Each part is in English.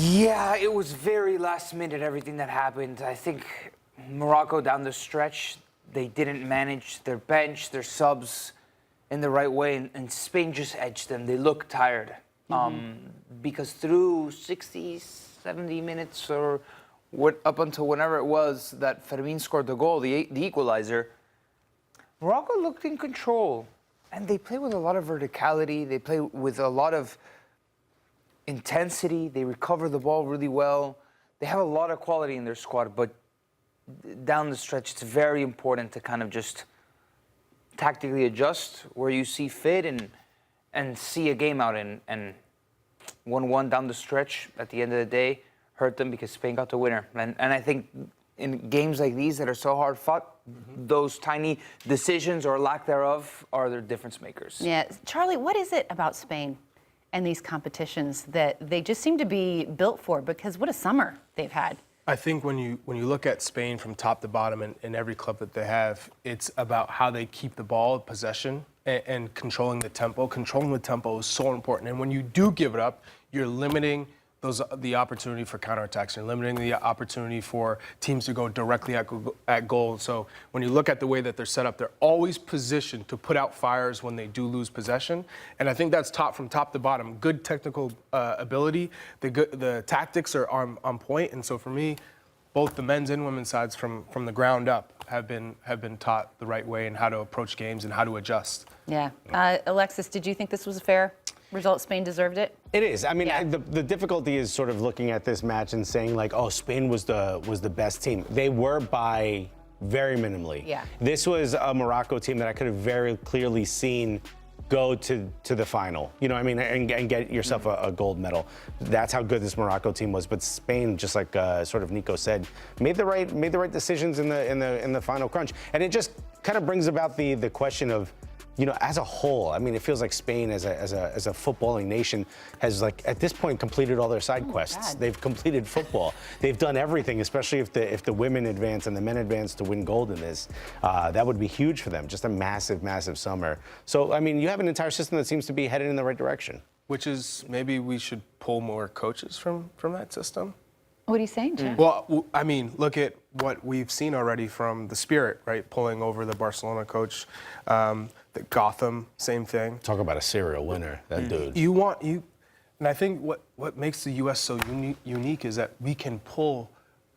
Yeah, it was very last minute, everything that happened. I think Morocco down the stretch, they didn't manage their bench, their subs in the right way, and Spain just edged them. They looked tired. Because through 60, 70 minutes or up until whenever it was that Fermin scored the goal, the equalizer, Morocco looked in control. And they play with a lot of verticality. They play with a lot of intensity. They recover the ball really well. They have a lot of quality in their squad, but down the stretch, it's very important to kind of just tactically adjust where you see fit and see a game out. And 1-1 down the stretch at the end of the day hurt them because Spain got the winner. And I think in games like these that are so hard fought, those tiny decisions or lack thereof are the difference makers. Yeah. Charlie, what is it about Spain and these competitions that they just seem to be built for? Because what a summer they've had. I think when you look at Spain from top to bottom in every club that they have, it's about how they keep the ball, possession, and controlling the tempo. Controlling the tempo is so important. And when you do give it up, you're limiting the opportunity for counterattacks. You're limiting the opportunity for teams to go directly at goal. So when you look at the way that they're set up, they're always positioned to put out fires when they do lose possession. And I think that's taught from top to bottom. Good technical ability. The tactics are on point. And so for me, both the men's and women's sides from the ground up have been taught the right way and how to approach games and how to adjust. Yeah. Alexis, did you think this was a fair result? Spain deserved it? It is. I mean, Yeah. the difficulty is sort of looking at this match and saying like, oh, Spain was the best team. They were by very minimally. Yeah. This was a Morocco team that I could have very clearly seen go to the final, you know what I mean, and get yourself a gold medal. That's how good this Morocco team was. But Spain, just like sort of Nico said, made the right decisions in the final crunch. And it just kind of brings about the question of, you know, as a whole, I mean, it feels like Spain as a footballing nation has, like, at this point completed all their side quests. God. They've completed football. They've done everything, especially if the women advance and the men advance to win gold in this. That would be huge for them. Just a massive, massive summer. So, I mean, you have an entire system that seems to be headed in the right direction. Which is maybe we should pull more coaches from that system. What are you saying, Jeff? Well, I mean, look at what we've seen already from the Spirit, right? Pulling over the Barcelona coach, the Gotham, same thing. Talk about a serial winner, that dude. And I think what makes the U.S. so unique is that we can pull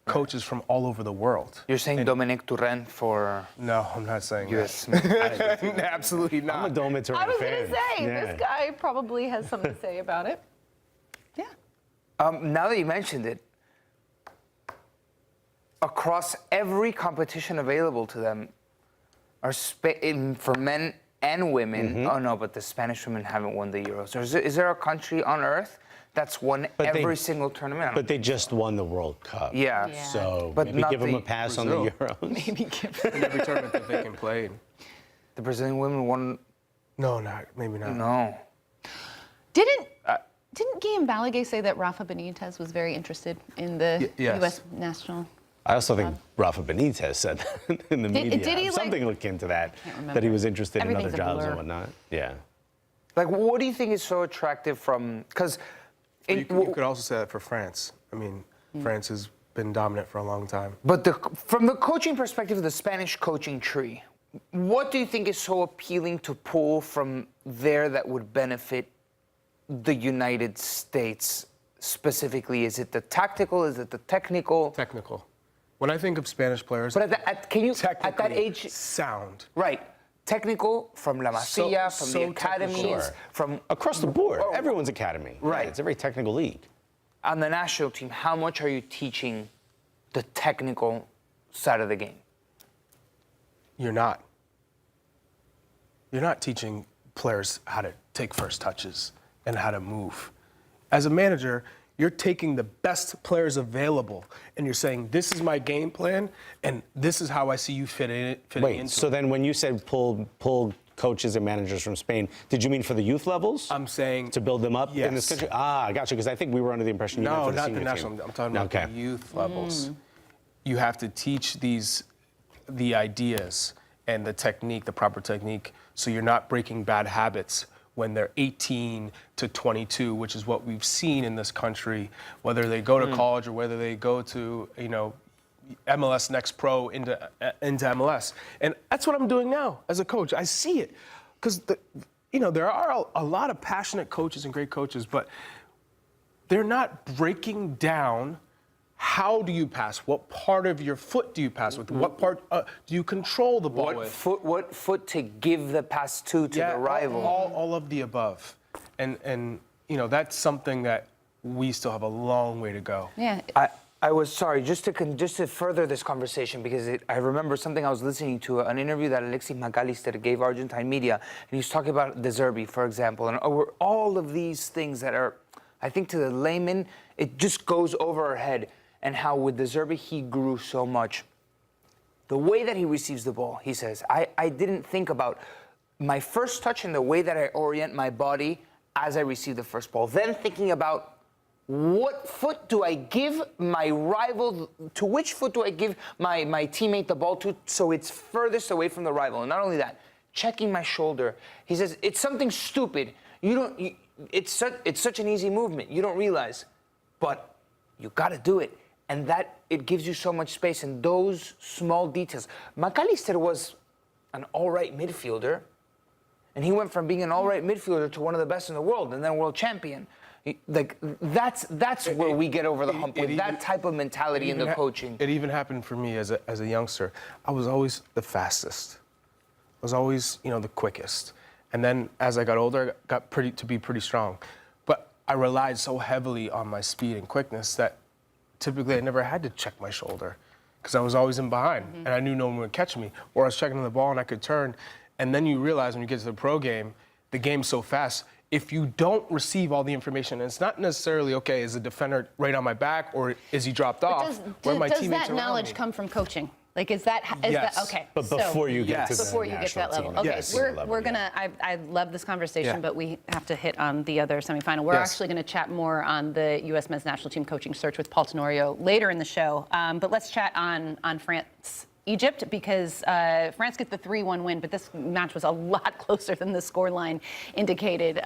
coaches from all over the world. You're saying Dominic Turren for... No, I'm not saying US. that. Absolutely not. I'm a Dominic Turren fan. I was going to say, this guy probably has something to say about it. Yeah. Now that you mentioned it, across every competition available to them, for men and women. Oh no, but the Spanish women haven't won the Euros. Is there a country on earth that's won every single tournament? But they just won the World Cup. Yeah. So But maybe not give them the a pass Brazil. on the Euros. Maybe give In every tournament that they can play. The Brazilian women won. No, maybe not. No. Didn't Guillaume Balaguer say that Rafa Benitez was very interested in the yes. U.S. national? I also think Rafa Benitez said that in the media. Did he, something akin to that, remember. that he was interested in other Everything's a jobs blur. and whatnot. Yeah. Like, what do you think is so attractive from? Because You could also say that for France. I mean, France has been dominant for a long time. But from the coaching perspective of the Spanish coaching tree, what do you think is so appealing to pull from there that would benefit the United States specifically? Is it the tactical? Is it the technical? Technical. When I think of Spanish players, But at that age, sound. right? Technical from La Masia, from the so academies, technical. from Across the board, everyone's academy. Right. Yeah, it's a very technical league. on the national team. How much are you teaching the technical side of the game? You're not. You're not teaching players how to take first touches and how to move. As a manager, you're taking the best players available and you're saying, this is my game plan and this is how I see you fitting into So then when you said pull coaches and managers from Spain, did you mean for the youth levels? I'm saying to build them up in this yes. country? Ah, I got you, because I think we were under the impression you meant No, for the not senior the national. team. I'm talking about the youth levels. You have to teach the ideas and the technique, the proper technique, so you're not breaking bad habits when they're 18 to 22, which is what we've seen in this country, whether they go to college or whether they go to, MLS Next Pro into MLS. And that's what I'm doing now as a coach. I see it. Because, there are a lot of passionate coaches and great coaches, but they're not breaking down how do you pass? What part of your foot do you pass with? What part do you control the ball with? What foot to give the pass to the rival? All of the above. And that's something that we still have a long way to go. Yeah. I was sorry, just to further this conversation, because I remember something I was listening to, an interview that Alexis McAllister gave Argentine media, and he was talking about De Zerbi, for example, and all of these things that are, I think to the layman, it just goes over our head, and how with De Zerbi, he grew so much. The way that he receives the ball, he says, I didn't think about my first touch and the way that I orient my body as I receive the first ball, then thinking about what foot do I give my rival, to which foot do I give my teammate the ball to so it's furthest away from the rival. And not only that, checking my shoulder. He says, it's something stupid. It's such an easy movement. You don't realize. But you got to do it. And that, it gives you so much space. And those small details. McAllister was an all-right midfielder. And he went from being an all-right midfielder to one of the best in the world and then world champion. Like that's where we get over the hump with that type of mentality in the coaching. It even happened for me as a youngster. I was always the fastest. I was always, the quickest. And then as I got older, I got to be pretty strong. But I relied so heavily on my speed and quickness that typically I never had to check my shoulder because I was always in behind and I knew no one would catch me. Or I was checking the ball and I could turn. And then you realize when you get to the pro game, the game's so fast. If you don't receive all the information, and it's not necessarily, okay, is the defender right on my back or is he dropped off? Does that knowledge come from coaching? Like, is that okay? But before you get to before you get to that level. Okay, Yes. we're gonna. I love this conversation, but we have to hit on the other semifinal. We're actually going to chat more on the U.S. men's national team coaching search with Paul Tenorio later in the show. But let's chat on France. Egypt, because France gets the 3-1 win, but this match was a lot closer than the scoreline indicated.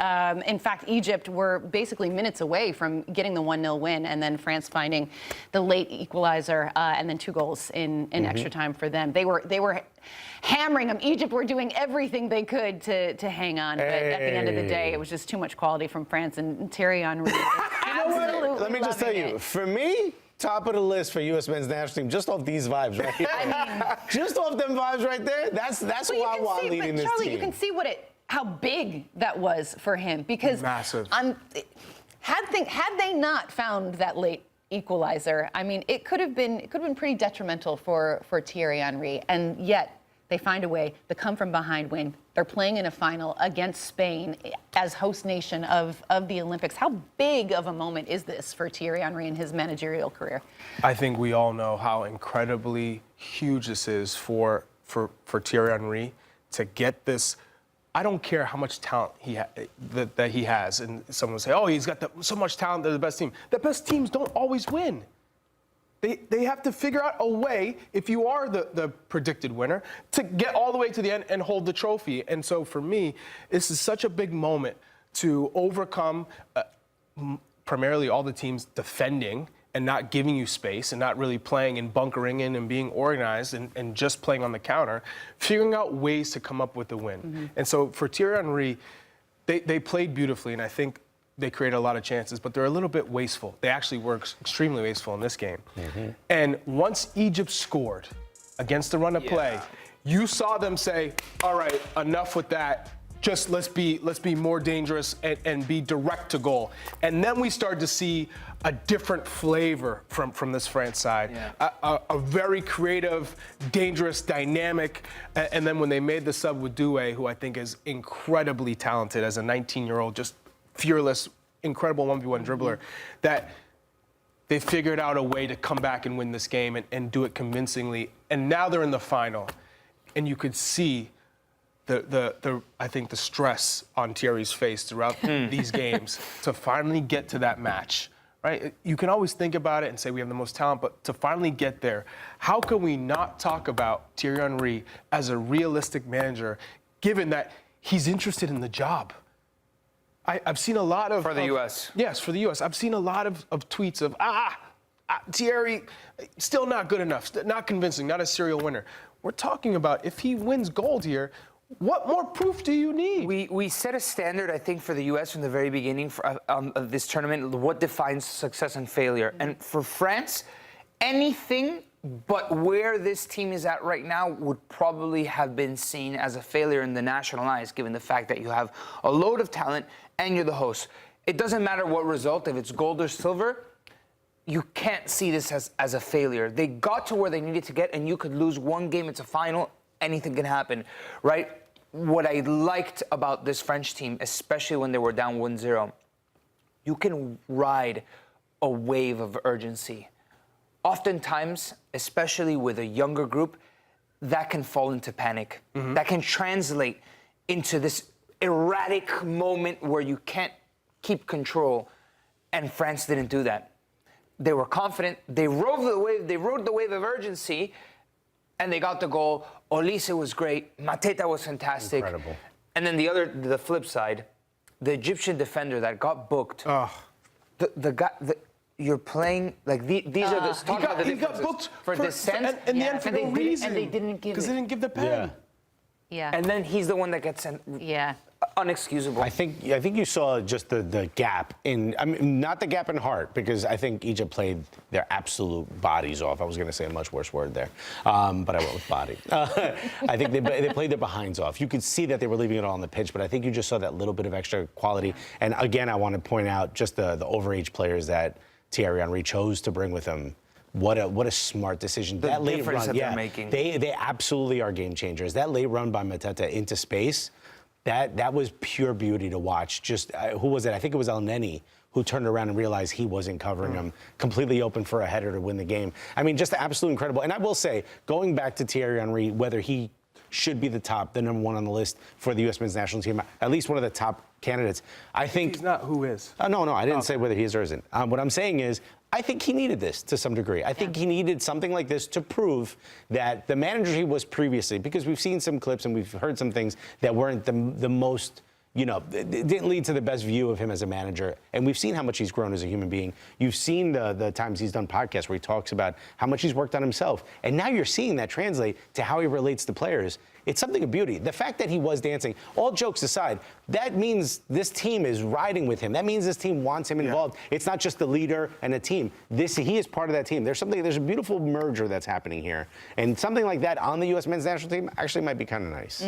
In fact, Egypt were basically minutes away from getting the 1-0 win, and then France finding the late equalizer, and then 2 goals in extra time for them. They were hammering them. Egypt were doing everything they could to hang on, but at the end of the day, it was just too much quality from France, and Thierry Henry absolutely Let me just tell you, for me, top of the list for U.S. men's national team, just off these vibes right here. I mean, just off them vibes right there, that's who I want leading this Charlie, team. you can see how big that was for him, because massive. Had they not found that late equalizer, I mean, it could have been pretty detrimental for Thierry Henry, and yet they find a way. The come from behind win. They're playing in a final against Spain as host nation of the Olympics. How big of a moment is this for Thierry Henry in his managerial career? I think we all know how incredibly huge this is for Thierry Henry to get this. I don't care how much talent that he has, and someone will say, "Oh, he's got so much talent. They're the best team." The best teams don't always win. They have to figure out a way, if you are the predicted winner, to get all the way to the end and hold the trophy. And so for me, this is such a big moment to overcome primarily all the teams defending and not giving you space and not really playing and bunkering in and being organized and just playing on the counter, figuring out ways to come up with the win. And so for Thierry Henry, they played beautifully, and I think they created a lot of chances, but they're a little bit wasteful. They actually were extremely wasteful in this game. And once Egypt scored against the run of play, you saw them say, all right, enough with that. Just let's be more dangerous and be direct to goal. And then we started to see a different flavor from this France side. A very creative, dangerous, dynamic. And then when they made the sub with Doué, who I think is incredibly talented as a 19-year-old, just fearless, incredible 1v1 dribbler, that they figured out a way to come back and win this game and do it convincingly. And now they're in the final. And you could see I think the stress on Thierry's face throughout these games to finally get to that match, right? You can always think about it and say we have the most talent, but to finally get there, how can we not talk about Thierry Henry as a realistic manager, given that he's interested in the job? I've seen a lot of... For the U.S. Yes, for the U.S. I've seen a lot of tweets of, Thierry, still not good enough, not convincing, not a serial winner. We're talking about if he wins gold here, what more proof do you need? We set a standard, I think, for the U.S. from the very beginning of this tournament, what defines success and failure. And for France, anything but where this team is at right now would probably have been seen as a failure in the national eyes, given the fact that you have a load of talent and you're the host. It doesn't matter what result, if it's gold or silver, you can't see this as a failure. They got to where they needed to get, and you could lose one game, it's a final, anything can happen, right? What I liked about this French team, especially when they were down 1-0, you can ride a wave of urgency. Oftentimes, especially with a younger group, that can fall into panic. That can translate into this erratic moment where you can't keep control, and France didn't do that. They were confident. They rode the wave of urgency, and they got the goal. Olise was great. Mateta was fantastic. Incredible. And then the flip side, the Egyptian defender that got booked. The guy. You're playing like these are the he got booked for dissent, and the end for no reason. And they didn't give it because they didn't give the pen. Yeah. And then he's the one that gets sent. Yeah. Unexcusable. I think you saw just the gap in, I mean, not the gap in heart, because I think Egypt played their absolute bodies off. I was going to say a much worse word there, but I went with body. I think they played their behinds off. You could see that they were leaving it all on the pitch, but I think you just saw that little bit of extra quality. And again, I want to point out just the overage players that Thierry Henry chose to bring with him. What a smart decision. The that late difference run, that they're making. They absolutely are game changers. That late run by Mateta into space, that was pure beauty to watch. Just who was it? I think it was El Neni who turned around and realized he wasn't covering him, completely open for a header to win the game. I mean, just absolutely incredible. And I will say, going back to Thierry Henry, whether he should be the number one on the list for the U.S. men's national team, at least one of the top candidates. I think he's not. Who is? No, I didn't say whether he is or isn't. What I'm saying is, I think he needed this to some degree. I think he needed something like this to prove that the manager he was previously, because we've seen some clips and we've heard some things that weren't the most, it didn't lead to the best view of him as a manager. And we've seen how much he's grown as a human being. You've seen the times he's done podcasts where he talks about how much he's worked on himself. And now you're seeing that translate to how he relates to players. It's something of beauty. The fact that he was dancing, all jokes aside, that means this team is riding with him. That means this team wants him involved. It's not just the leader and a team. He is part of that team. There's a beautiful merger that's happening here. And something like that on the U.S. men's national team actually might be kind of nice.